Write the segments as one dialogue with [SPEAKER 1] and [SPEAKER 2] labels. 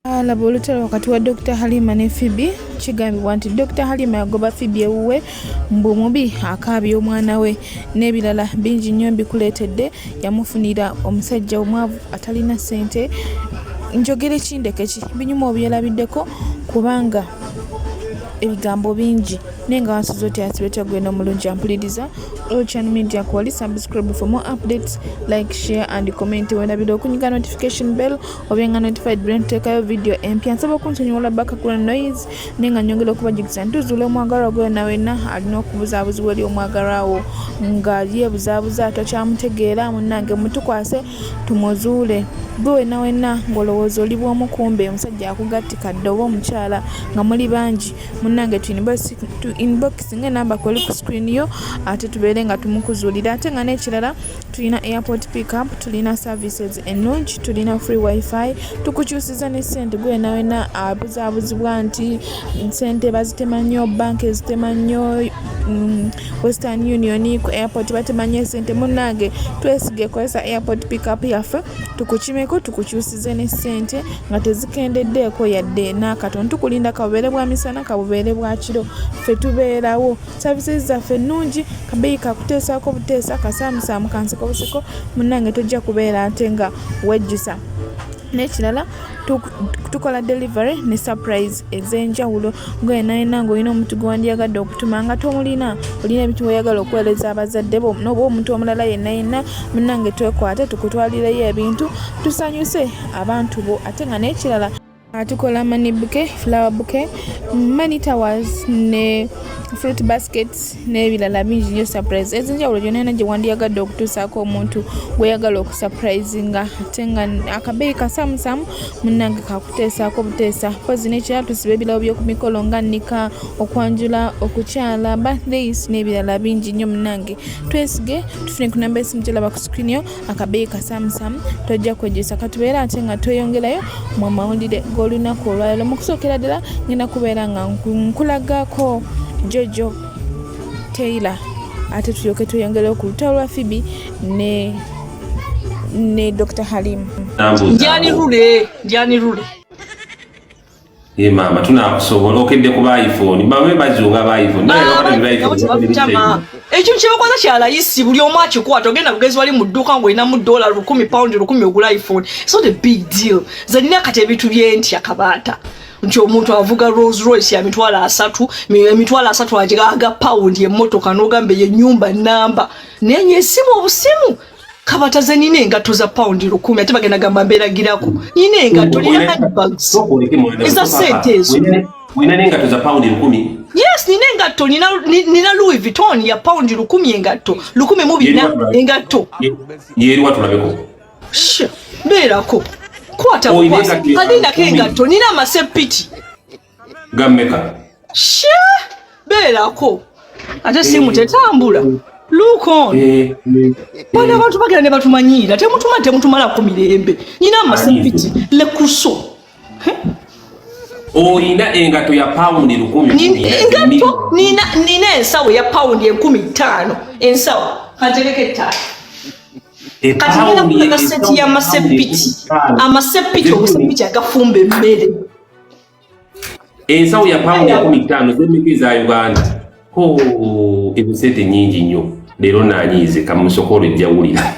[SPEAKER 1] Laba Olutalo wakati wa Dr Halimah ne Pheobe kigambibwa nti Dr Halimah yagoba Pheobe ewuwe mbu mubi akaabye omwana we n'ebirala bingi nnyo bikuleetedde yamufunira omusajja omwavu atalina ssente. Njogere kindeke ki binyuma obyerabiddeko kubanga ebigambo bingi nenga wansizo oti asibeta gwena omulungi ampuliriza Channel Media Kwali. Subscribe for more updates, like, share and comment. Wenda video kunyiga notification bell obenga notified brand tekayo video empya nsaba kunsonyola background noise nenga nyongera okubajigisa ntuzule omwagala gwe na wena alina okubuzaabuzi wali omwagalawo nga yebuzabuza atokyamutegeera munnange mutukwase tumuzuule gwe na wena ngolowooza oli bw'omukumbe omusajja akugattikadde oba omukyala nga muli bangi munnange tu inbox ng'enamba kweli ku screen yo ate tubeere nga tumukuzuulira ate nga n'ekirala tulina airport pickup, tulina services ennungi, tulina free wifi, tukukyusiza ne ssente gwe na wena abuzaabuzibwa nti ssente bazitema nnyo, banki zitema nnyo, Western Union ku airport batema nnyo ssente munnange twesige kozesa airport pickup yaffe tukukimeko tukukyusize ne ssente nga tezikendeddeeko yadde n'akatono tukulinda kabubeere bwa misana kabubeere bwa kiro ffe tubeerawo. Services zaffe ennungi kabeeyi kakuteesaako buteesa kasaamusaamu kanseko buseko munnange tojja kubeera ate nga wejjusa. N'ekirala tukola delivery ne surprise ez'enjawulo ng'oyina ng'olina omuntu gwe wandyagadde okutuma nga tomulina olina ebintu oyagala okuweereza abazadde bo n'oba omuntu omulala yenna munnange twekwate tukutwalireyo ebintu tusanyuse abantu bo. Ate nga n'ekirala tukola money bouquet, flower bouquet, money towers ne fruit baskets n'ebirala bingi nnyo surprise ez'enjawulo gyonna gye wandyagadde okutuusaako omuntu gweyagala okusurprisinga ate nga akabeeyi kasaamusaamu munnange kakuteesaako buteesa. Pozi n'ekirala tusiba ebirabo by'oku mikolo nga nnika, okwanjula, okukyala, birthdays n'ebirala bingi nnyo munnange twesige tufune ku namba esimu gyolaba ku screen yo akabeeyi kasaamusaamu tojja kwejjusa katubeera ate nga tweyongerayo mu amawulire g'olunaku olwaliro. Mu kusookera ddala ngenda kubeera nga nkulagako Jojo Taylor ate tulyoke tweyongerayo ku lutalo lwa Pheobe ne Dr Halimah.
[SPEAKER 2] Njani rule
[SPEAKER 3] mama tunakusobola okedde ku iPhone mama bazunga ba iPhone
[SPEAKER 2] ekyo kyebakola kyalayisi buli omu akikwata ogenda bugezi wali mu dduuka ng'olina mu $10 pound 10 ogula iPhone. It's not a big deal. Zalina kati ebintu byentya kabaata nti omuntu avuga Rolls Royce ya emitwalo asatu agigaga pound emmotoka n'ogambe ye nnyumba namba nenye esimu obusimu kabata ze nina engatto za pound 10 ate bagenda gamba mbeeragirako nina engatto nina handbags eza ssente ezo.
[SPEAKER 3] Wina n'engatto za pound 10?
[SPEAKER 2] Yes, nina engatto nina Louis Vuitton ya pound 10 engatto 10 mu bina engatto
[SPEAKER 3] yeri watulabeko
[SPEAKER 2] beerako kwata kwasa kalina kengatto nina amasepiti
[SPEAKER 3] gammeka
[SPEAKER 2] beerako ate simu tetambula. Look on. Bana abantu bagenda ne batumanyiira temutumala ku mirembe nina amasepiti lekuso
[SPEAKER 3] oyina engatto ya pound 10
[SPEAKER 2] engatto nina ensawo ya pound 15 ensawo katereke ttano katigenda kulega seti ya amasepiti omusepiti agafumba emmere
[SPEAKER 3] ensawo ya pound 15 z'emmeke za Uganda. Ebisente nyingi nnyo leero nanyize kamusokolo ejjawulira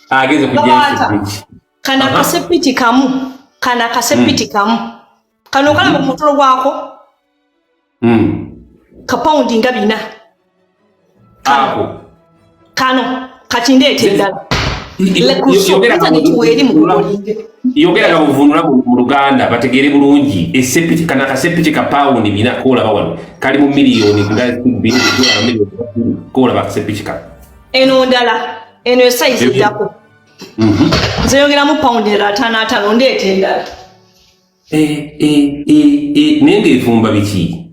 [SPEAKER 3] ageze kujja
[SPEAKER 2] kana kasepiti kamu kano kala mu mutolo gwako ka pound nga 4 kano katindete endala
[SPEAKER 3] yogera buvunula mu Luganda bategeere bulungi esepiti kana kasepiti ka pound 4 kola bawano kali mu miliyoni nga $2 kola bakasepiti ka
[SPEAKER 2] eno ndala eno size yako nzeyogera mu pound 5 ndete endala
[SPEAKER 3] nenge efumba biki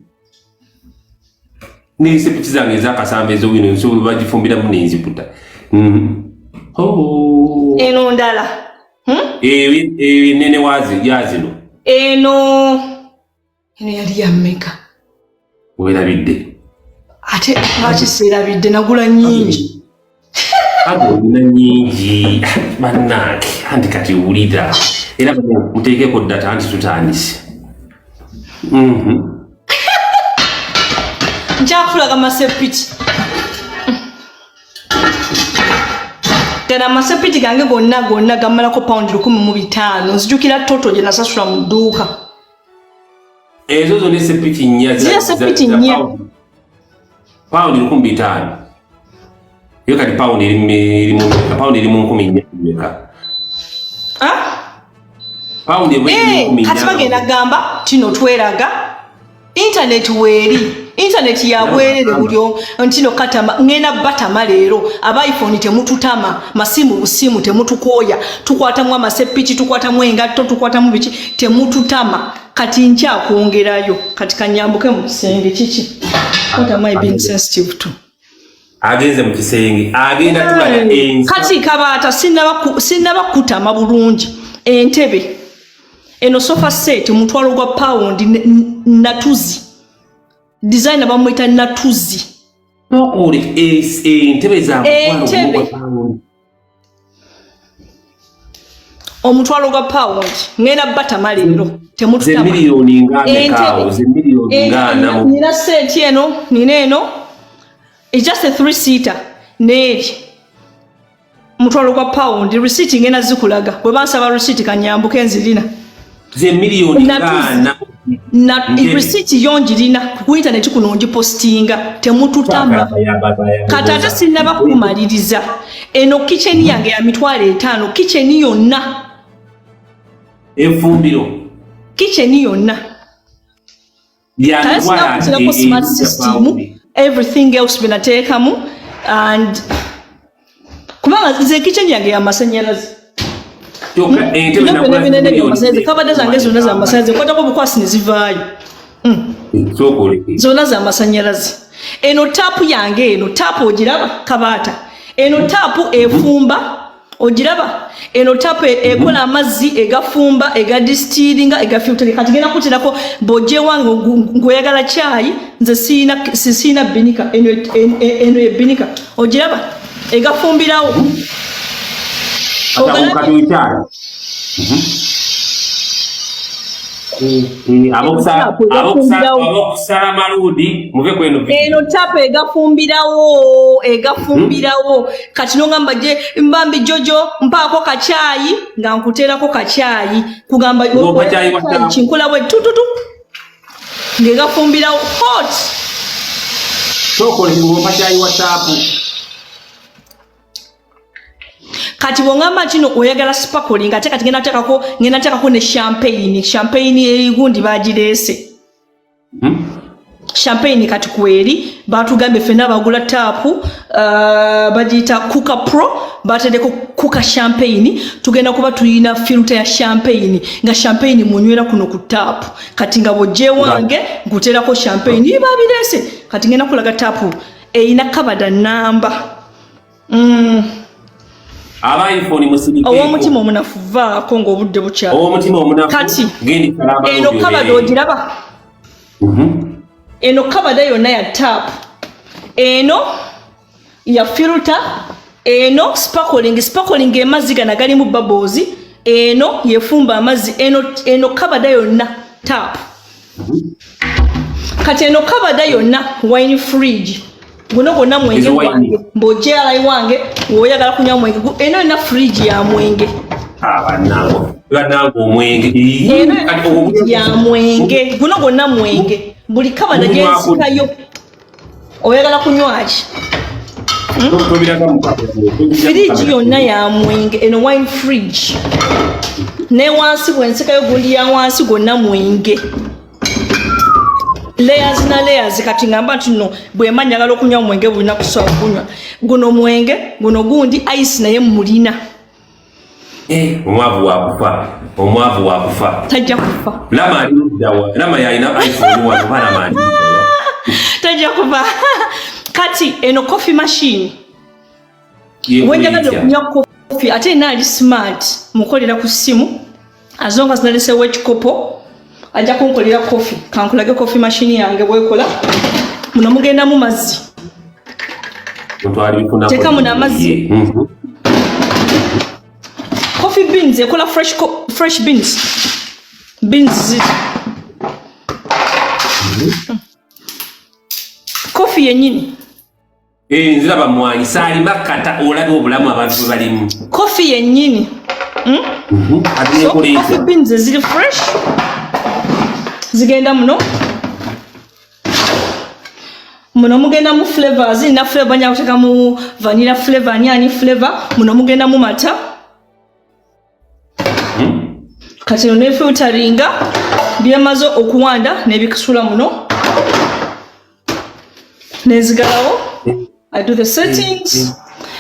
[SPEAKER 3] ni sepiti zange zakasamba ezo wino so bagifumbira mu nenziputa
[SPEAKER 2] eno ndala
[SPEAKER 3] nene yazino
[SPEAKER 2] eno yali yammeka
[SPEAKER 3] werabidde
[SPEAKER 2] ate lwaki nagula nyingi
[SPEAKER 3] agulina nyingi bannange anti kati ulida era muteekeko data anti tutandise
[SPEAKER 2] nkyakulaga masepiti gana masepiti gange gonna gamalako paundi 15 nzijukira toto gye nasasula mu dduuka
[SPEAKER 3] ezo zo ne sepiti nnya
[SPEAKER 2] zira sepiti nnya
[SPEAKER 3] paundi 15 yo kati paundi eri mu 10,000 paundi
[SPEAKER 2] kati bagenda gamba tino tweraga internet weeri internet yabwerere bulyo ntino katama ngena batama leero aba iPhone temututama masimu busimu temutukoya tukwatamu amasepiki tukwatamu engatto tukwatamu biki temututama kati ncha kuongerayo kati kanyambuke mu kisenge kiki what am I being sensitive to
[SPEAKER 3] agenze mu kisenge agenda tulaga ensa
[SPEAKER 2] kati kabata sinaba kutama bulungi entebe eno sofa set mutwalo gwa pound natuzi designer bamwita natuzi
[SPEAKER 3] okuli entebe za
[SPEAKER 2] omutwalo gwa pound ngena batama leero temututama
[SPEAKER 3] ze milioni ngana
[SPEAKER 2] nina set eno nineno it's just a 3-seater neri mutwalo gwa pound receipt ngena zikulaga bwe bansaba receipt kanyambuke nzirina
[SPEAKER 3] ze milioni ngana
[SPEAKER 2] na receipt yonjirina ku internet kuno njipostinga temututama katata sinaba kumaliriza eno kitchen yange ya mitwalo 5 kitchen yonna
[SPEAKER 3] efumbiro
[SPEAKER 2] kitchen yonna
[SPEAKER 3] ya
[SPEAKER 2] smart system everything else binatekamu and kubanga ze kitchen yange ya masanyalazi kabada zange zonna za masanyalazi kwatako bukwasi nezivaayo zonna za masanyalazi eno tapu yange eno tapu ogiraba kabata eno tapu efumba ogiraba eno tapu ekola amazzi egafumba egadistillinga egafilter kati gena kutirako boje wange ngoyagala chai nze sina binika eno ebinika ogiraba egafumbirawo
[SPEAKER 3] abokusala maludi muve kweno
[SPEAKER 2] eno tapu egafumbirawo kati nongamba je mbambi jojo mpaako kachayi nga nkuterako kachayi kugamba chinkula bwe tututu ngegafumbirawo hot
[SPEAKER 3] sokole ngomba chayi wa tapu
[SPEAKER 2] kati bongamba kino oyagala sparkling ate kati ngena takako ne champagne erigundi bagirese champagne kati kweri batugambe fena bagula tapu bagita kuka pro batedeko kuka champagne tugenda kuba tuyina filter ya champagne nga champagne munywera kuno ku tapu kati nga boje wange nguterako champagne babirese kati ngena kulaga tapu ina kabada namba
[SPEAKER 3] aba iPhone musibike
[SPEAKER 2] owo mutima omunafu vaako ng'obudde bukya
[SPEAKER 3] owo mutima omunafu
[SPEAKER 2] kati
[SPEAKER 3] gendi kalaba
[SPEAKER 2] eno kabada ogiraba eno kabada yonna ya tap eno ya filter eno sparkling emazzi gana galimu bubbles eno yefumba amazzi eno kabada yonna tap kati eno kabada yonna wine fridge guno gonna mwenge wange mbojala wange woyagala kunywa mwenge eno na fridge ya mwenge
[SPEAKER 3] abanango omwenge
[SPEAKER 2] ya mwenge guno gonna mwenge buli kabada gensikayo oyagala kunywaki fridge yonna ya mwenge eno wine fridge ne wansi bwensikayo gundi ya wansi gonna mwenge layers na layers kati ngamba tuno bwe manyagala okunywa mwenge bulina kusobola kunywa guno mwenge guno gundi ice naye mulina
[SPEAKER 3] omwavu wakufa
[SPEAKER 2] tajja kufa
[SPEAKER 3] lama yalina iPhone wano bana mani
[SPEAKER 2] tajja kufa kati eno coffee machine wenjagala okunywa coffee ate nali smart mukolera ku simu azonga zinalese wekikopo ajja kunkolera coffee kankulage coffee machine yange bwekola muno mugenda mu mazzi teka muna mazzi coffee beans ekola fresh beans ziri coffee yenyini
[SPEAKER 3] nziraba mwanyi saali makata olaga obulamu abantu balimu
[SPEAKER 2] coffee yenyini so coffee beans ziri fresh zigenda muno mugenda mu flavors na flavor nya kuteka mu vanilla flavor nyani flavor muno mugenda mu mata kati no ne filteringa byemaze okuwanda ne bikisula muno nezigalawo I do the settings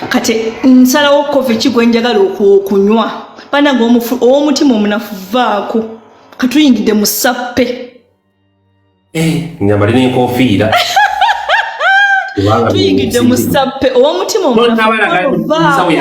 [SPEAKER 2] kati nsalawo coffee kigwe njagala okunywa pananga omutima omunafu vaako katuyingidde mu sappe
[SPEAKER 3] nyambali n'enkofiira
[SPEAKER 2] tuyingidde mu sappe omutima omunafu vaako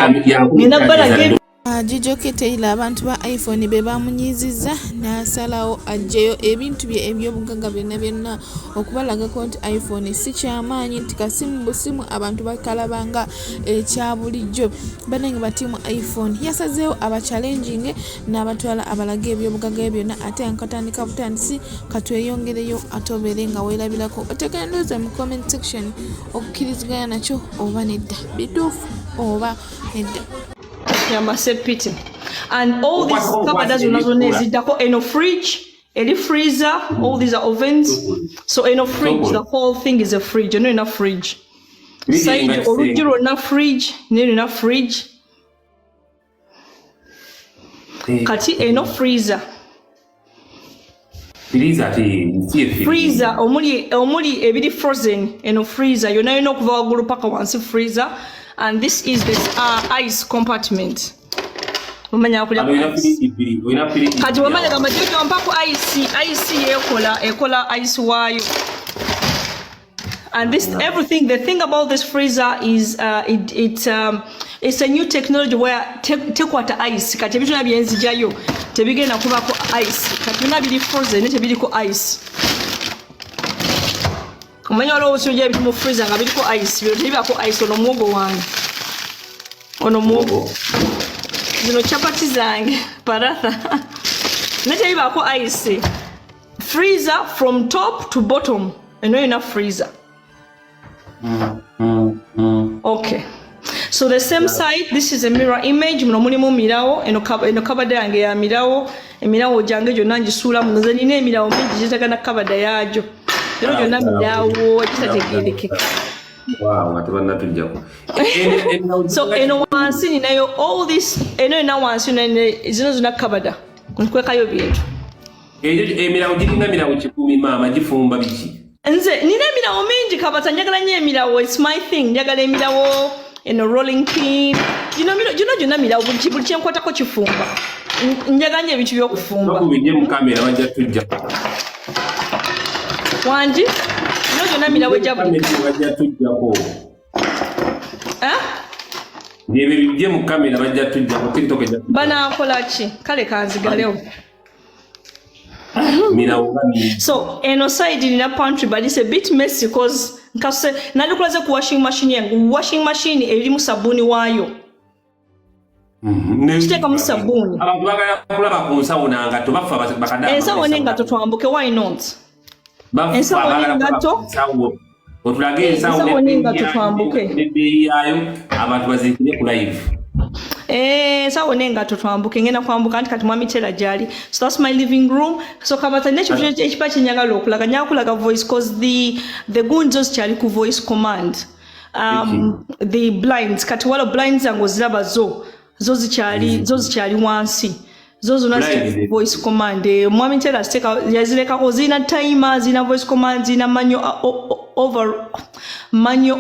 [SPEAKER 2] ngenda balaga
[SPEAKER 1] Jijoke Taylor abantu ba iPhone be bamunyiziza n'asalawo ajjeyo ebintu bye eby'obugagga byonna okubalagako nti iPhone si kyamaanyi nti kasimu busimu abantu bakalabanga ekya bulijjo banange batimu iPhone yasazeewo abachallenging n'abatwala abalaga eby'obugagga byonna ate nkatandika butandisi katweyongereyo atobere nga weerabirako otekendoza mu comment section okukkiriziganya nakyo oba nedda bituufu oba nedda
[SPEAKER 2] yamasepiti and all these kabada zona ezidako eno fridge eli freezer all these are ovens so eno fridge the whole thing is a fridge no enough fridge side original na fridge no enough fridge kati eno freezer freezer omuli ebiri frozen eno freezer yona okuva waggulu paka wansi freezer. And this is the ice compartment. Umanya kulya kati wamanya kama jojo mpako ice ekola ice wayo. And this everything the thing about this freezer is it's a new technology where tekwata ice kati bitu nabyenzijayo tebigenda kubako ice kati nabiri frozen tebiriko ice. Umanya wala osujja ebitu mu freezer nga biriko ice byo tebako ice ono muogo wange ono muogo zino chapati zange paratha netebako ice freezer from top to bottom eno ina freezer okay so the same side this is a mirror image muno mulimu mirawo eno kabada yange ya mirawo emirawo jange jonna njisula muno nine emirawo mingi jitakana kabada yajo Wow, so eno wansi ninayo all this eno na wansi zino zina kabada nkwekayo bintu
[SPEAKER 3] emirawo giringa mirawo 10 mama gifumba biki
[SPEAKER 2] nze nina emirawo mingi kabata njagala nnyo emirawo it's my thing njagala emirawo eno rolling pin gino mirawo buli kyenkwatako kifumba njagala nnyo ebintu by'okufumba
[SPEAKER 3] bakubidde mu kamera bajja tujja
[SPEAKER 2] wanji nojo namira wejabu
[SPEAKER 3] bajja tujjako Niebe bibye mu kamera bajja tujja ku TikTok ejja
[SPEAKER 2] bana akola ki kale kanzigalewo so eno side in a pantry but it's a bit messy because nkase nalikulaze ku washing machine erimu sabuni wayo Chiteka mu sabuni
[SPEAKER 3] abantu bagala kulaba ku nsawo nanga to bafa bakadaba
[SPEAKER 2] ensawo nenga twambuke why not
[SPEAKER 3] bafa bagala ku nsawo otulage ensawo nenga twambuke yayo abantu bazikire ku live
[SPEAKER 2] sawo nenga twambuke ngena kwambuka anti kati mwami tela jali so that's my living room so kabata necho ekipachi nyagala okulaga nyakulaga voice cause the gunjos chali ku voice command the blinds kati wala blinds ango ziraba zo zichali wansi zozo na voice command mwami tela steka yazileka ko zina timer zina voice command zina manual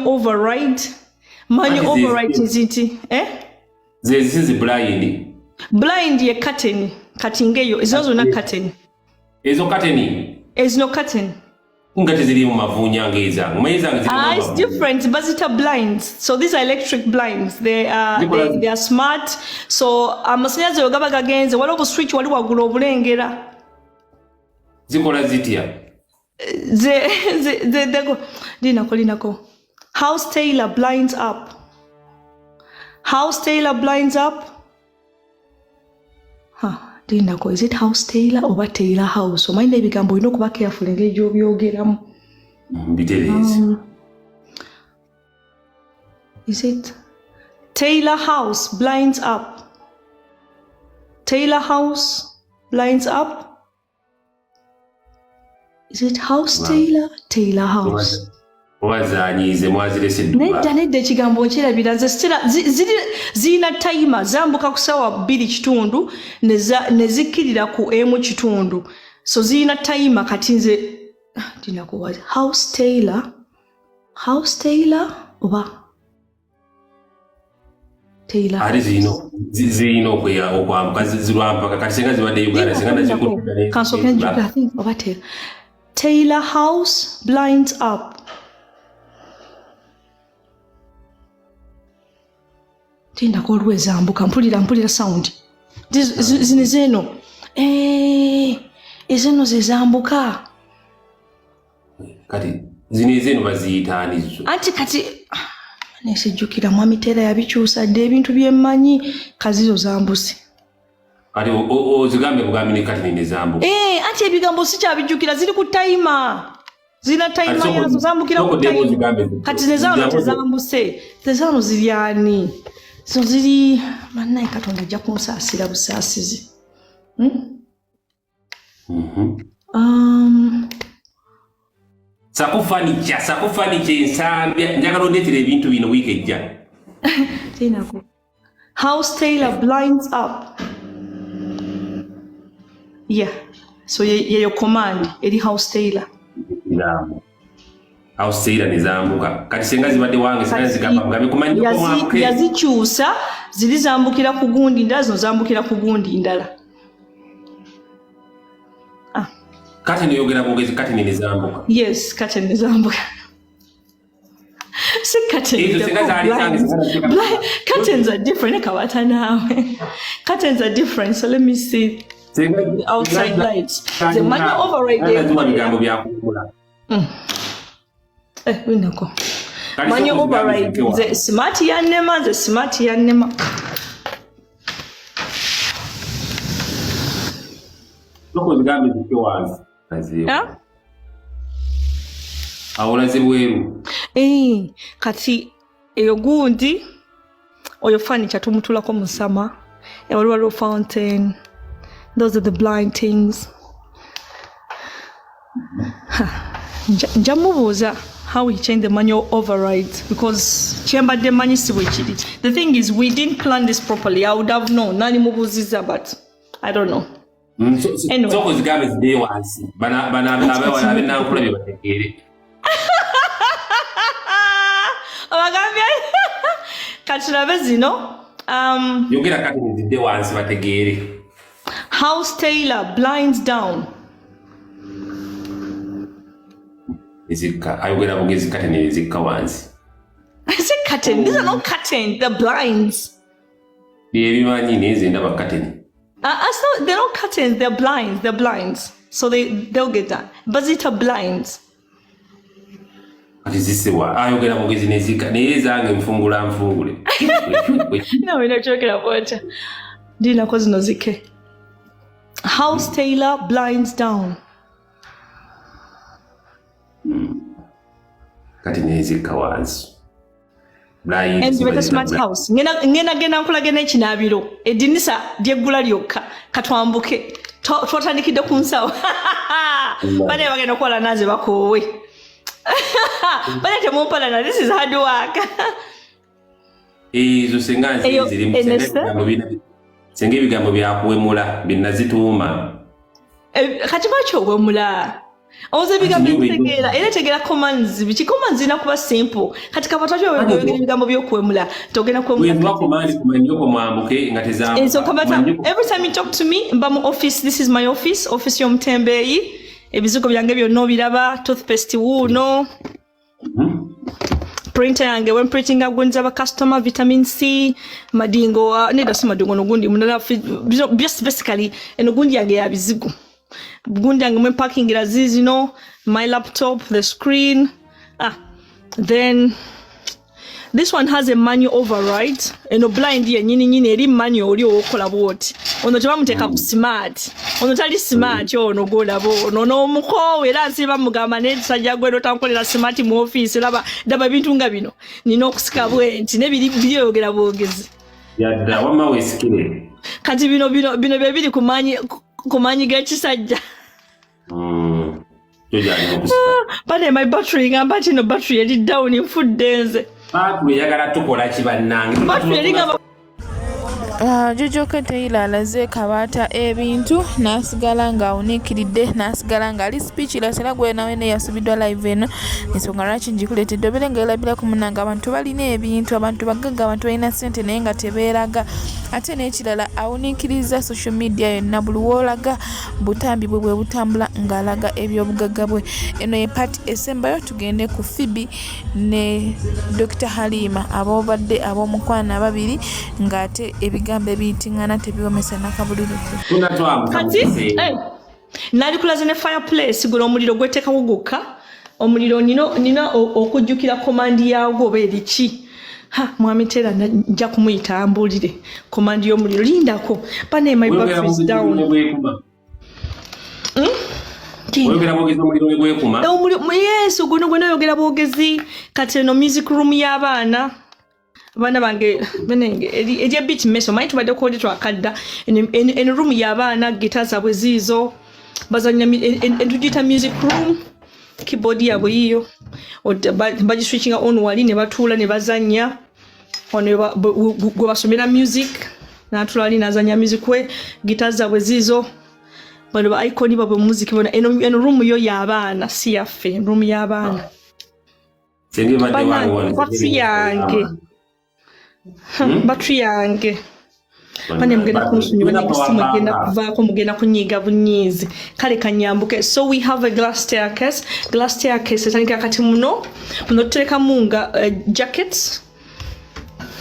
[SPEAKER 2] override iziti
[SPEAKER 3] This is
[SPEAKER 2] blind ye curtain katingeyo izozo na curtain
[SPEAKER 3] ezo curtain
[SPEAKER 2] is no curtain
[SPEAKER 3] ungati ziri mu mavunya ngeza umeza ngezi
[SPEAKER 2] it's different but it's blinds so these are electric blinds they are smart so amasanyaze ogaba gagenze wali obu switch wali wagula obulengera
[SPEAKER 3] zikola zitia
[SPEAKER 2] ze go linako house tailor blinds up Dinako, is it house tailor or tailor house? So mind ebigambo olina okuba careful engeri gy'obyogeramu. Is it tailor house blinds up? Tailor house blinds up? Is it house tailor? Tailor house. Nedda ekigambo nkirabira nze zirina tayima zambuka ku ssaawa 2:00 ne zikkirira ku 1:00. So zirina tayima kati nze tinakuwa house tailor oba tailor
[SPEAKER 3] ari zino okwambuka zirwampaka kati senga zibadde Uganda senga nazikuddane
[SPEAKER 2] kansokenjuka I think oba tailor house blinds up. Tinda kolweza ambuka mpulira sound zino ezino zezambuka
[SPEAKER 3] kati zino baziyitaanizo
[SPEAKER 2] anti kati nesejjukira mwami Teera yabikyusa dde ebintu byemmanyi kazizo zambuse
[SPEAKER 3] kati ozigambe bugambi ne kati nezambuka
[SPEAKER 2] anti ebigambo sikyabijjukira ziri ku tayima zina tayima yazo zambukira ku tayima kati nezano tezambuse tezano ziryani so ziri mannaye Katonda ajja kunsaasira busaasizi.
[SPEAKER 3] Sakufanicha ensambya njagala ondeetera ebintu bino wiiki ejja.
[SPEAKER 2] Tinako. House tailor blinds up. Yeah. So your command eri house tailor.
[SPEAKER 3] House tailor nezambuka. Kati senga zibadde wange senga zigamba ngabe kumanyi ko mwamke.
[SPEAKER 2] Yazikyusa ziri zambukira ku gundi ndala zino zambukira ku gundi ndala.
[SPEAKER 3] Kati niyogera bongezi kati nezambuka.
[SPEAKER 2] Yes, kati nezambuka. Curtains are different. Curtains are different. So let me see. The outside lights. The manual override. Manual override. The smart yanema. The smart yanema. Yeah? Kati eyo gundi oyo furniture tumutulako musama waliwo fountain. Those are the blind things. Njamubuuza how we change the manual overrides because kyembadde manyisibwe kiri. The thing is we didn't plan this properly. I would have known. Nani mubuuziza but I don't know.
[SPEAKER 3] Soko zigambe zide wansi bana abe nankula bye bategeere
[SPEAKER 2] abagambye katulabe zino
[SPEAKER 3] yogera kati zide wansi bategeere.
[SPEAKER 2] House tailor blinds down.
[SPEAKER 3] Izika ayogera bongezi kati ne zikka wansi.
[SPEAKER 2] I said curtain. These are not curtain. They're blinds.
[SPEAKER 3] Ebimanyi neze ndaba curtain.
[SPEAKER 2] They're not curtains, they're blinds. They're blinds. So they'll get that. But it's a blinds.
[SPEAKER 3] Azisiwa ayogera bongezi nezika nezange mfungule.
[SPEAKER 2] No, we're not joking about it. Dina kozi nozike. House tailor blinds down.
[SPEAKER 3] Kati nezika wansi.
[SPEAKER 2] And with a smart house. Ngena nkulagena ekinabiro. Edinisa lyeggula lyokka katwambuke. Twatandikidde ku nsawo. Bane bagenda okukola naze bakoowe. Bane temumpalana, this is hard work.
[SPEAKER 3] Ezo senga nzirimu senga ebigambo byakuwemula binazituuma.
[SPEAKER 2] Kati bakyowemula. Oze ebigambo bitegeera era tegeera commands biki commands inakuba simple kati kapatwacho wewe ebigambo byokwemula togenda kwemula so every time you talk to me mba mu office. This is my office y'omutembeeyi ebizigo byange byonna obiraba toothpaste wuuno printer yange when printing agonza ba customer vitamin C madingo neda si madingo nogundi munala basically enogundi yange ya bizigo gundi yange mwe parking ira zizino my laptop the screen then This one has a manual override. Eno blind ye nyini eri manual oli okola bwoti. Ono tebamuteka ku smart. Ono tali smart ono golabo. Ono no muko era nsiba mugamba ne sajja gwero tankolera smart mu office laba daba bintu nga bino. Nina okusika bwenti ne biri byogera bwogezi.
[SPEAKER 3] Yadda wama wesikire.
[SPEAKER 2] Kati bino bebiri kumanyi gakisajja. But my battery ngamba kino battery eri down infudde nze.
[SPEAKER 3] Battery yagala tukola kibannange.
[SPEAKER 2] Battery ngamba
[SPEAKER 1] Jojo Kateila alaze kabata ebintu nasigala nga awuniikiridde nasigala nga ali speechless era gwe nawe ne yasubidwa live eno ensonga lwaki njikuleetedde obeere nga erabira ku munanga abantu balina ebintu abantu bagagga abantu balina ssente naye nga tebeeraga ate n'ekirala awuniikiriza social media yonna buli woolaga butambi bwe bwe butambula ng'alaga ebyobugagga bwe eno ye part esembayo tugende ku Pheobe ne Dr Halimah aboobadde ab'omukwana ababiri ng'ate ebigambo ebiyitingana tebiwomesa nakabulirifu.
[SPEAKER 2] Kati nali kulaze ne fireplace guno omuliro gweteekawo gwokka omuliro nina okujjukira komandi yaagwo oba eriki mwami tera nja kumuyita ambulire komandi y'omuliro lindako bane my battery is down. Yes, guno gwe nayogera bwogezi kati eno music room y'abaana bana bange benenge eri bit meso might tubadde ko twakadda en room y'abaana guitar zabwe zizo bazanya entujita music room keyboard yabwe hiyo baji switching on wali ne batula ne bazanya one gwe basomera music na tulali nazanya music we guitar zabwe zizo bano ba icon babwe music bona en room yo y'abaana si yaffe room y'abaana
[SPEAKER 3] senge badde wangu
[SPEAKER 2] battery yange bane mugenda kunsonyiwa n'ekisimu agenda kuvaako mugenda kunyiga bunyiizi kale kanyambuke. So we have a glass staircase etandika kati muno tuterekamu nga jackets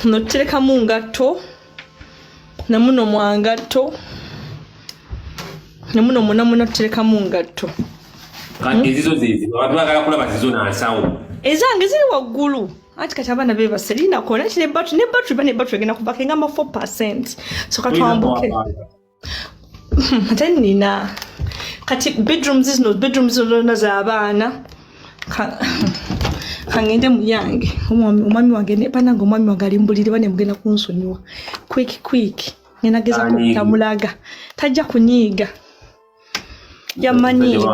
[SPEAKER 2] muno tuterekamu ngatto namuno mwangatto namuno muna tuterekamu ngatto
[SPEAKER 3] kati ezizo abantu bagala kulaba zizo nansawo
[SPEAKER 2] ezange ziri waggulu ati kati abaana be baselina kona kine battery egenda kubaka engamba 4%. So katwambuke ate nina kati bedrooms zonna z'abaana kangende mu yange omwami wange nebananga omwami wange alimbulire bane mugenda kunsonyiwa quick ngenda geza kutamulaga tajja kunyiiga yamanyi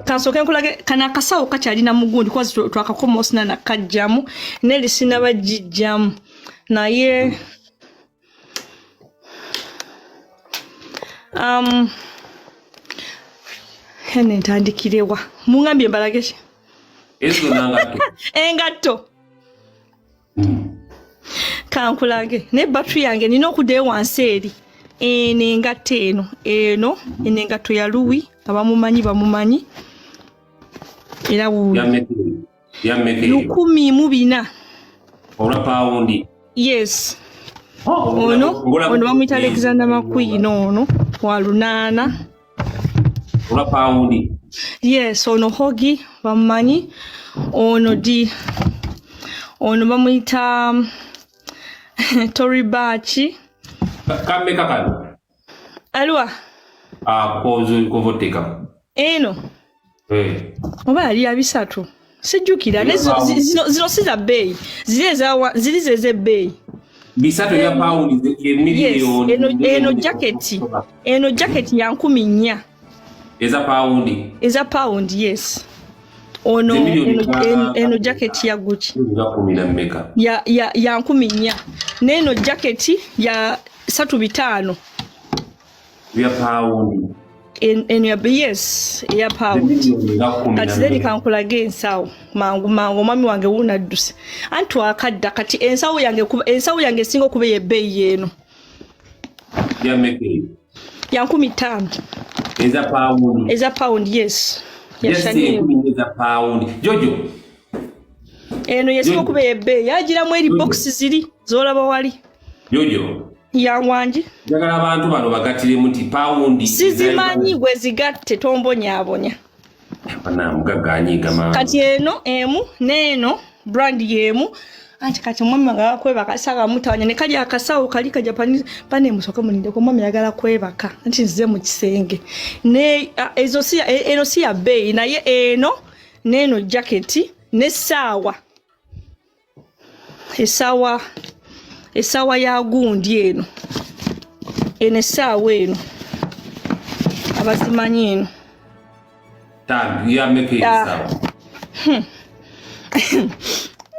[SPEAKER 2] kansoke nkulage kana akasawo kakyalina mugundi kwazi twakakoma osina nakajjamu neli sinabagijjamu naye hene ntandikirewa mungambye mbalage engatto kankulage ne battery yange nina okuddayo wansi eri enengatto eno enengatto ya Louis bamumanyi era $1,400
[SPEAKER 3] ola paundi.
[SPEAKER 2] Yes. Ono bamuyita Alexander McQueen ono wa 8
[SPEAKER 3] ola paundi.
[SPEAKER 2] Yes, ono Hogi bamumanyi ono bamuyita Tori Bachi
[SPEAKER 3] kame kakano
[SPEAKER 2] alwa
[SPEAKER 3] kovoteka
[SPEAKER 2] eno oba ali abisatu sijjukira zino siza bei ziri zezebbeeyi
[SPEAKER 3] bisatu ya paundi emiliyoni.
[SPEAKER 2] eno jacket ya 4,000 eza paundi. Yes, ono eno jacket ya Gucci ya 10,000 neno jacket ya 3,500
[SPEAKER 3] ya paundi.
[SPEAKER 2] Yes, ya paundi. Kati zeri kankulage ensawo mangu mwami wange wunadduse anti akadda kati ensawo yange singa okuba ebbeeyi eno
[SPEAKER 3] ya meke
[SPEAKER 2] ya 15,000 eza paundi. Yes,
[SPEAKER 3] eza paundi. Jojo
[SPEAKER 2] eno yesinga okuba ebbeeyi yagiramu eri box ziri zolaba wali
[SPEAKER 3] Jojo
[SPEAKER 2] yangwanji
[SPEAKER 3] njagala abantu bano bagatire muti paundi
[SPEAKER 2] sizimanyi gwe zigatte tombonyabonya
[SPEAKER 3] bana mugaganyiga ma
[SPEAKER 2] kati eno emu neno brand yemu anti kati mwami nga kwebaka saka mutawanya ne kali akasawo kali kaja pane musoka muninde ko mwami yagala kwebaka anti nzize mu kisenge ne eno si ya bay naye eno neno jacket ne sawa esawa ya gundi eno sawa eno abasimanyi eno
[SPEAKER 3] ya meke sawa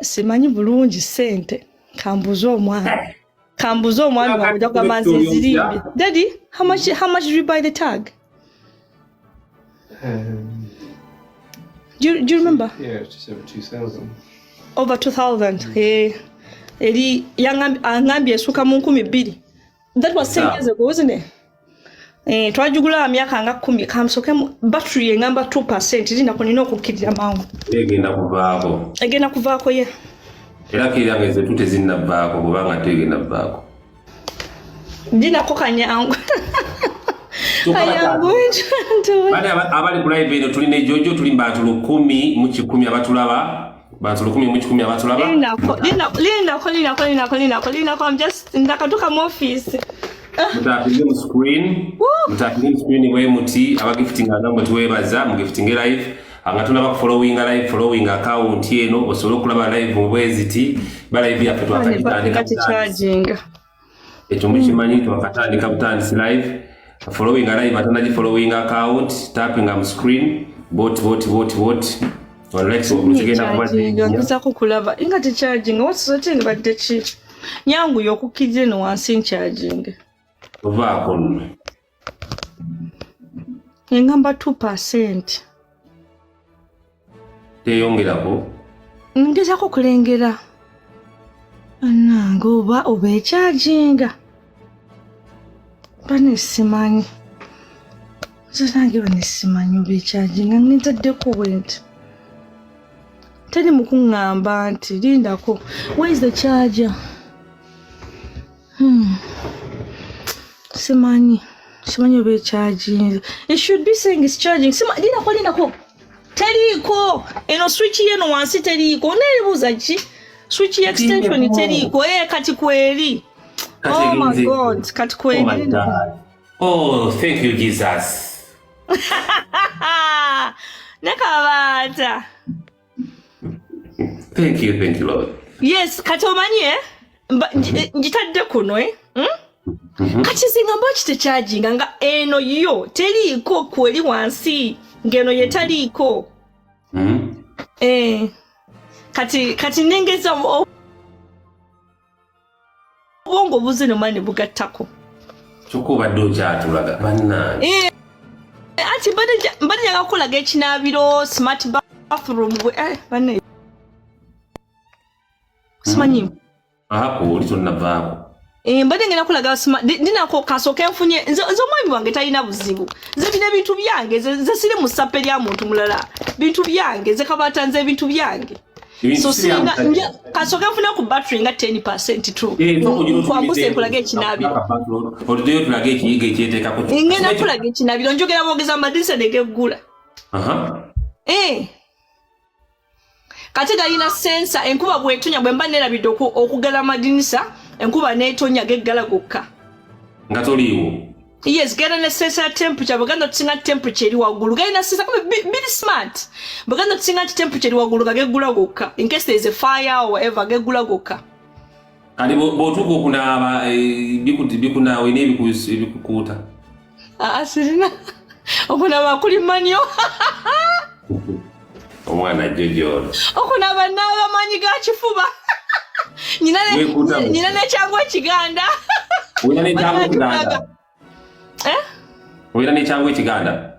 [SPEAKER 2] simanyi bulungi sente kambuzo omwana wakuja kwa manzi zirimbi. Daddy, how much did you buy the tag? Do you remember?
[SPEAKER 4] Yeah, just over 2,000.
[SPEAKER 2] Over 2,000. Eri angambye esuka mu 12. That was 10 years ago, wasn't it? Twajugula myaka nga 10 kamsoke battery engamba 2% linda konina okukirira mangu. Egenda kuvaako ye.
[SPEAKER 3] Era kiranga ze tute zinna baako kubanga tegenda baako.
[SPEAKER 2] Dina ko kanyangu. Ayangu ntu.
[SPEAKER 3] Bana abali live eno tulina Jojo tuli bantu 10 mu 10 abatulaba. Bantu 10 mu 10 abatulaba. Lina ko I'm just ndakatuka mu office. Mutapinge mu screen we muti abagifting agamba tuwebaza mu gifting live angatuna ba following account eno osolo kulaba live mu bweziti ba live yafe twakatandika
[SPEAKER 2] charging
[SPEAKER 3] ekyombo kimanyi twakatandika butandisi live following live atanaji following account tapping am screen bot Alex mugenda
[SPEAKER 2] kubadde ngiza kukulaba ingati charging what's the thing about the chip nyangu yokukije no wansi charging
[SPEAKER 3] vaako
[SPEAKER 2] engamba 2%
[SPEAKER 3] teyongerako
[SPEAKER 2] ngezako kulengera anange oba echarginga banesimanyi zange banesimanyi oba echarginga ngizaddeko bwenti teri mukungamba nti lindako where is the charger Simanyi oba charging. It should be saying it's charging. Lindako. Teriko. Eno switch yeno wansi teriko. Neribuza ki? Switch extension teriko. Kati kweli. Oh my God. Kati kweli.
[SPEAKER 3] Oh my God. Oh, thank you Jesus.
[SPEAKER 2] Nakabata.
[SPEAKER 3] Thank you Lord.
[SPEAKER 2] Yes, kati omanyi njitadde kuno kati zingamba kite charging nga eno yo teriko kweli wansi ngeno yetaliko kati nengeza obongo buzino mani bugattako
[SPEAKER 3] chokuba doja tulaga banna
[SPEAKER 2] ati bade nyaga kulaga ekinabiro smart bathroom banne simanyi
[SPEAKER 3] ako olito navaako
[SPEAKER 2] mbade ngena kulaga dinako kasoke mfunye nzo mwami wange talina buzibu ze bine bintu byange ze sire mu sape lya muntu mulala bintu byange ze kabatanze bintu byange so sina kasoke mfunye ku battery nga 10% tu kwa mbuse kulaga ekinabi
[SPEAKER 3] odeyo kulaga ekiyige ekyeteka ko
[SPEAKER 2] ngena kulaga ekinabi njogera bogeza madisa negegula kati galina sensor enkuba bwetunya bwemba nerabidde okugala madinisa enkuba netonya geggala gokka
[SPEAKER 3] nga toliwo
[SPEAKER 2] yes gera ne sensor temperature baganda tsinga temperature eri waggulu galina sensor kama bit smart baganda tsinga temperature eri waggulu gageggula gokka in case there is a fire or whatever geggula gokka
[SPEAKER 3] kali botuko kunaaba bikunawe nebikukuta
[SPEAKER 2] asirina okunaba kuli manyo
[SPEAKER 3] omwana Jojo
[SPEAKER 2] okunaba naaba manyi ga kifuba Nina nechangu ekiganda.
[SPEAKER 3] Oyina nechangu ekiganda. Oyina nechangu ekiganda.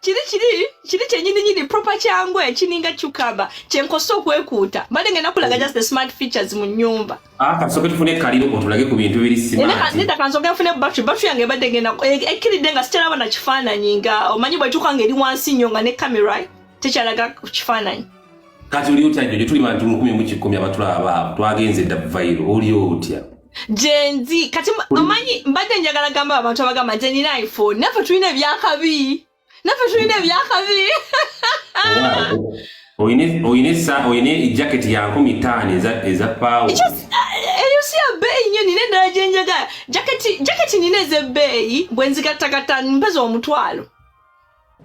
[SPEAKER 2] Kiri kyenyini proper changu ekininga cucumber. Kyenkosa okwekuuta. Bade ngenda kulaga just the smart features mu nyumba.
[SPEAKER 3] Kasoke tufune kaliro otulage ku bintu biri smart.
[SPEAKER 2] Nita kansoke mfune battery yange bade ngenda ekiride nga sitera bana kifaananyi nga omanyi bwe tukanga eri wansi nnyo nga ne camera tekyalaga kifaananyi.
[SPEAKER 3] Kati uli utya Jojo tuli bantu 10 mu 10 abatulaba twagenze da viral oli otya
[SPEAKER 2] Jenzi kati omanyi mbadde njagala gamba abantu abagamba nze nina iPhone nafe tulina ebyakabi
[SPEAKER 3] oyine jacket ya 5,000 eza power.
[SPEAKER 2] You see a bay nyo nine ndala jenjaga. Jacket nine ze bay bwenzikatakata mpezo omutwalo.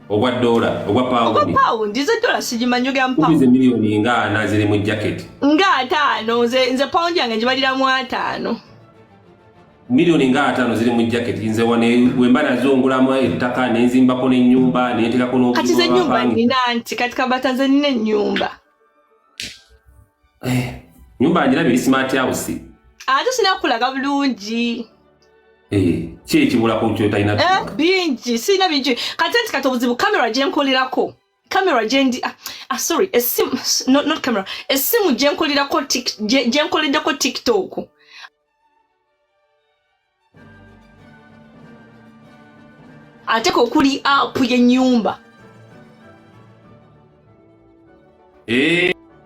[SPEAKER 3] Ogwa dollar, ogwa pound.
[SPEAKER 2] Ogwa pound, ize dollar sijimanyoga mpound.
[SPEAKER 3] Ubize milioni nga na ziri mu jacket.
[SPEAKER 2] Nga 5 nze pound yange njibalira mu 5.
[SPEAKER 3] Milioni nga 5 ziri mu jacket nze wane wemba nazongulamu ettaka nenzimbako n'ennyumba neetekako n'obuzibu.
[SPEAKER 2] Kati ze nyumba nina anti katika batanze nina ennyumba.
[SPEAKER 3] Nyumba njirabye smart house.
[SPEAKER 2] Ate sinakulaga bulungi.
[SPEAKER 3] Ki ekibulako ky'otalina?
[SPEAKER 2] Bingi, sina bingi. Kati kati obuzibu kamera gye nkolirako. Kamera gye ndi sorry, esimu not camera. Esimu gye nkolirako gye nkolideko TikTok. Ate ko kuli app y'ennyumba.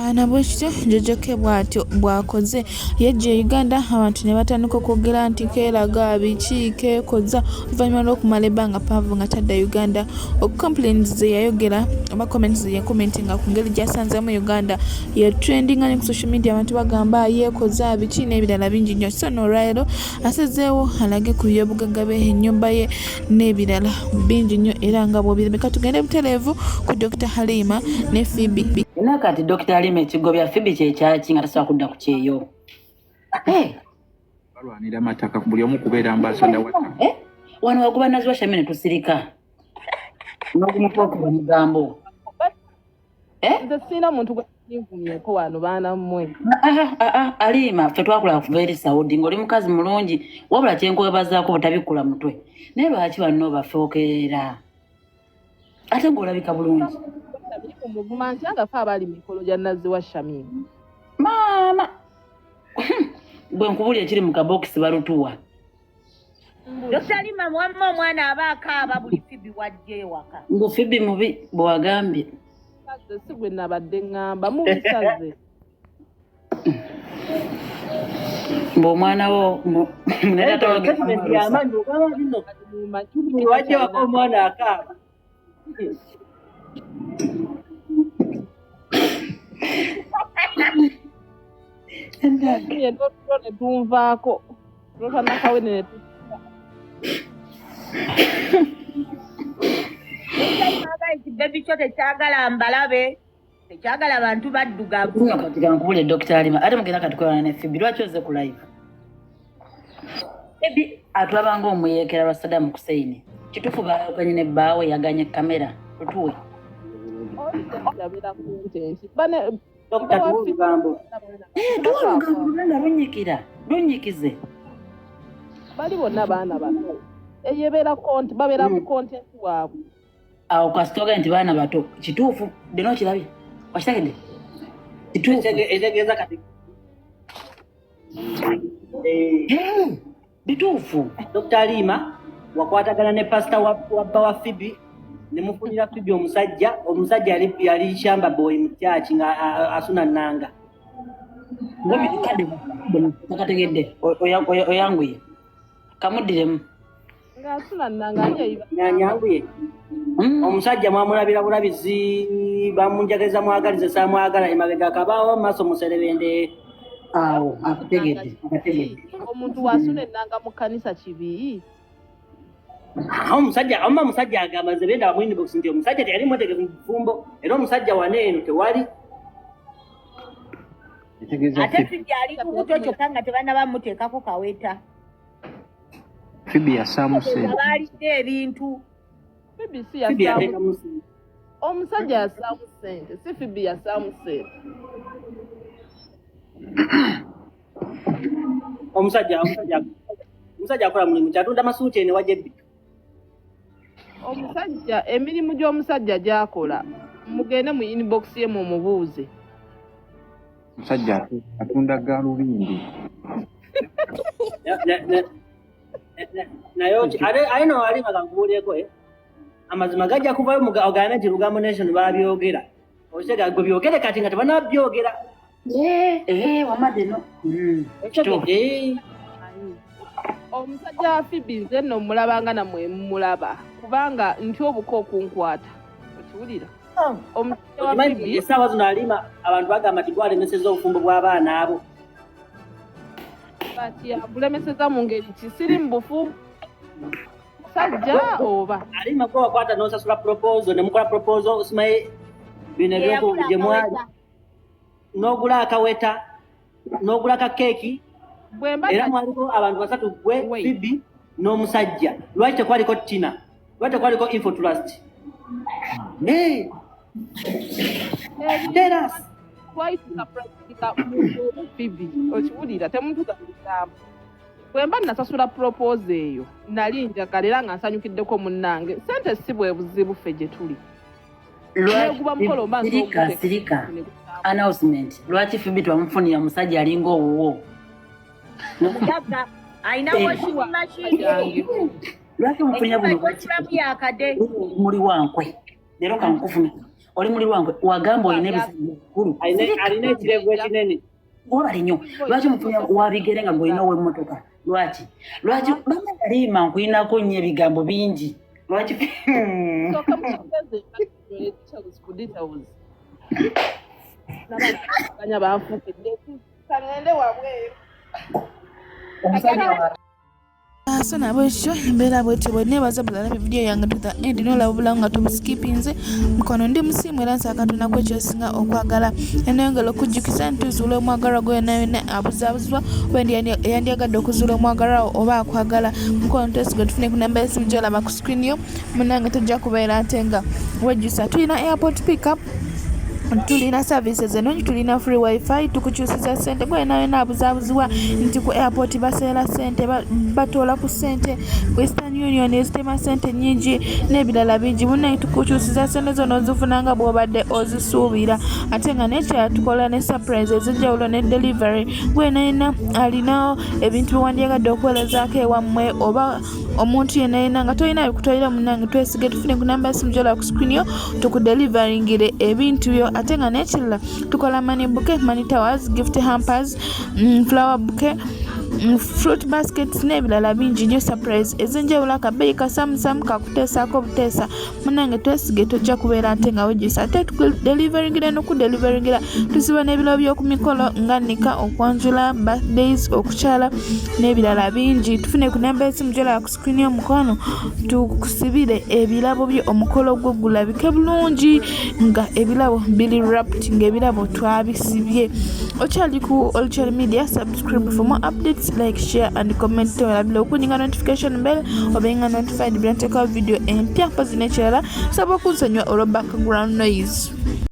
[SPEAKER 1] Anabwekityo Jojoke bw'atyo bwakoze yajja Uganda abantu ne batandika okwogera nti keeraga biki keekoza oluvannyuma lw'okumala ebbanga paavu nga tadda Uganda. Complaints ze yayogera oba comments ze yakomentinga ku ngeri gy'asanzemu Uganda ye trendinga ne ku social media abantu bagamba yeekoza biki n'ebirala bingi nnyo. So n'olwaleero asazeewo alage ku by'obugagga bwe ennyumba ye n'ebirala bingi nnyo era nga bw'obirabika. Tugende butereevu ku Dr Halimah ne Pheobe.
[SPEAKER 4] Nakati Dr Halimah ekigobya Pheobe kyekyaki nga tasobola kudda ku kyeyo.
[SPEAKER 5] Balwanira mataka buli omu kubeera ambasada wa.
[SPEAKER 4] Wano wakuba naziwa shamene tusirika. N'okumupookera omugambo.
[SPEAKER 6] Nze sina muntu gwe nvumyeko wano baana mmwe.
[SPEAKER 4] Halimah ffe twakula kuva eri Saudi ng'oli mukazi mulungi wabula kyenkwebazaako butabikula mutwe. Naye lwaki wano bafookerera? Ate ng'olabika bulungi.
[SPEAKER 6] Muvuma nti agafa abali mikolo gya naziwa Shamim.
[SPEAKER 4] Mama. Bwe nkubulya ekiri mu kabokisi balutuwa.
[SPEAKER 7] Dr Halimah mwamma omwana aba akaaba buli Pheobe wajja ewaka.
[SPEAKER 4] Ngo Pheobe mubi bwagambye.
[SPEAKER 6] Saze si gwe nabadde ngamba mubisaze.
[SPEAKER 4] Omwana wo munene
[SPEAKER 7] yamanyi ogamba bino wajja ewaka omwana akaaba.
[SPEAKER 6] Ndiye ndo netumvaako. Rosa nakawene netu.
[SPEAKER 7] Ekibebi kyo tekyagala mbalabe. Tekyagala abantu baddugavu.
[SPEAKER 4] Kati kankubule Dr Halimah ate mugenda katukolana ne Pheobe lwaki oze ku live. Pheobe atulabanga omuyeekera lwa Saddam Hussein. Kituufu baayoganye ne bbaawe yaganye kamera tutuwe. Lunyikize.
[SPEAKER 6] Bali bonna baana bato. Eyebeera konti babeera mu content waabwe.
[SPEAKER 4] Awo kasitoga nti baana bato kituufu deno kirabye. Wakitegedde? Kituufu
[SPEAKER 7] etegeeza kati.
[SPEAKER 4] Bituufu.
[SPEAKER 7] Dr Halimah wakwatagana ne pastor wa Pheobe. Nemufunira Pheobe omusajja yali shamba boy mu church nga asuna nanga.
[SPEAKER 4] Ngobi kade takategedde oyanguye. Kamudiremu.
[SPEAKER 6] Nga asuna nanga nyeyiba.
[SPEAKER 7] Nyanyanguye. Omusajja mwamulabira bulabizi bamunjageza mwagalize samwagala emabega kabaawo maso muserebende.
[SPEAKER 4] Awo akategedde.
[SPEAKER 6] Omuntu wasuna nanga mu kanisa kibi.
[SPEAKER 7] Omusajja agamba nze benda mu inbox nti omusajja teyali mwetegefu mufumbo era omusajja waneeno tewali. Ate Pheobe ali kubuto kyokka nga tebanna bamuteekako kaweta.
[SPEAKER 5] Pheobe yasaamu ssente.
[SPEAKER 7] Balidde ebintu.
[SPEAKER 6] Pheobe si yasaamu. Omusajja yasaamu ssente si Pheobe yasaamu ssente.
[SPEAKER 7] Omusajja akola mulimu kyatunda masuuti ene wajja ebbitu.
[SPEAKER 6] Omusajja emirimu gy'omusajja gy'akola mugende mu inbox ye mu mubuuze.
[SPEAKER 5] Omusajja atunda gaalubindi.
[SPEAKER 7] Naye ayino ali magangubulyeko amazima gajja kuvayo ogambe nti Lugambo Nation babyogera. Osega gwe byogere kati nga tebanabyogera.
[SPEAKER 4] Wamadde no.
[SPEAKER 6] Omusajja wa Pheobe nze nno mulabanga namwe mulaba kubanga nti obuko okunkwata okiwulira. omusajja wa Phoebe
[SPEAKER 7] essaawa zino Halima abantu bagamba nti gwalemeseza obufumbo bw'abaana abo
[SPEAKER 6] kati abulemeseza mu ngeri ki siri mu bufumbo musajja oba
[SPEAKER 7] Halima gwe wakwata n'osasula proposal ne mukola proposal osimaye bino ebyoko gye mwali n'ogula akaweta n'ogula ka keeki era mwaliko abantu basatu gwe Phoebe n'omusajja lwaki tekwaliko Tina lwaki tekwaliko info trust tell us
[SPEAKER 6] twayitika practica Phoebe okiwulira temutuuka kulitambo bwe mba nasasula propose eyo nali njagala era nga nsanyukiddeko munnange sente si bwe buzibu ffe gye tuli
[SPEAKER 4] sirika announcement lwaki Phoebe twamufunira musajja alinga owuwo
[SPEAKER 8] alina washing machine
[SPEAKER 4] lwaki mufunira buno muli wankwe leero kankufuna oli muli wankwe wagamba olina ebisajja bikulu
[SPEAKER 7] alina ekirevu ekinene
[SPEAKER 4] wabali nnyo lwaki mufunira wabigere nga gwolina ow'emmotoka lwaki bama Halima nkulinako nnyo ebigambo bingi lwaki
[SPEAKER 1] So nabwekyo embeera bwetyo bwe neebaza bulala vidiyo yange to the end n'olabula nga tomusikipinze mukono ndi musimu era nsakatonaku ekyosinga okwagala enayongera okujjukiza nti ozuula omwagalwa gwe yonna yonna abuzaabuzibwa oba yandyagadde okuzuula omwagalwa oba akwagala mukono tesiga tufune ku namba y'essimu gy'olaba ku screen yo munnange tojja kubeera ate nga wejjusa tulina airport pickup tulina services ennungi tulina free wifi tukukyusiza ssente gwe yonna abuzaabuzibwa nti ku airport baseera ssente batoola ku ssente Western Union ezitema ssente nnyingi n'ebirala bingi munnaye tukukyusiza ssente zo n'ozifuna nga bw'obadde ozisuubira ate nga n'ekirala tukola ne surprise ez'enjawulo ne delivery gwe yonna alinawo ebintu bye wandyagadde okuweerezaako ewammwe oba omuntu yenna nga tolina bikutwalira munnange twesige tufune ku namba y'essimu gy'olaba ku screen yo tukudeliveringire ebintu byo ate nga n'ekirala tukola money bouquet, money towers, gift hampers, flower bouquet, fruit baskets n'ebirala bingi nnyo surprise ez'enjawulo akabeeyi kasamusamu kakuteesaako buteesa munnange twesige tojja kubeera ate nga wejjusa ate tukudeliveringire n'okudeliveringera tusiba n'ebirabo by'oku mikolo nga nika okwanjula birthdays okukyala n'ebirala bingi tufune ku namba y'essimu gy'olaba ku screen y'omukono tukusibire ebirabo byo omukolo gwo gulabike bulungi nga ebirabo bili wrapped ng'ebirabo twabisibye okyali ku Olutalo Media subscribe for more updates like share and comment olabila okunyinga notification bell obenga notified bila nteka video empya pozi n'ekirala saba okunsonyiwa olwa background noise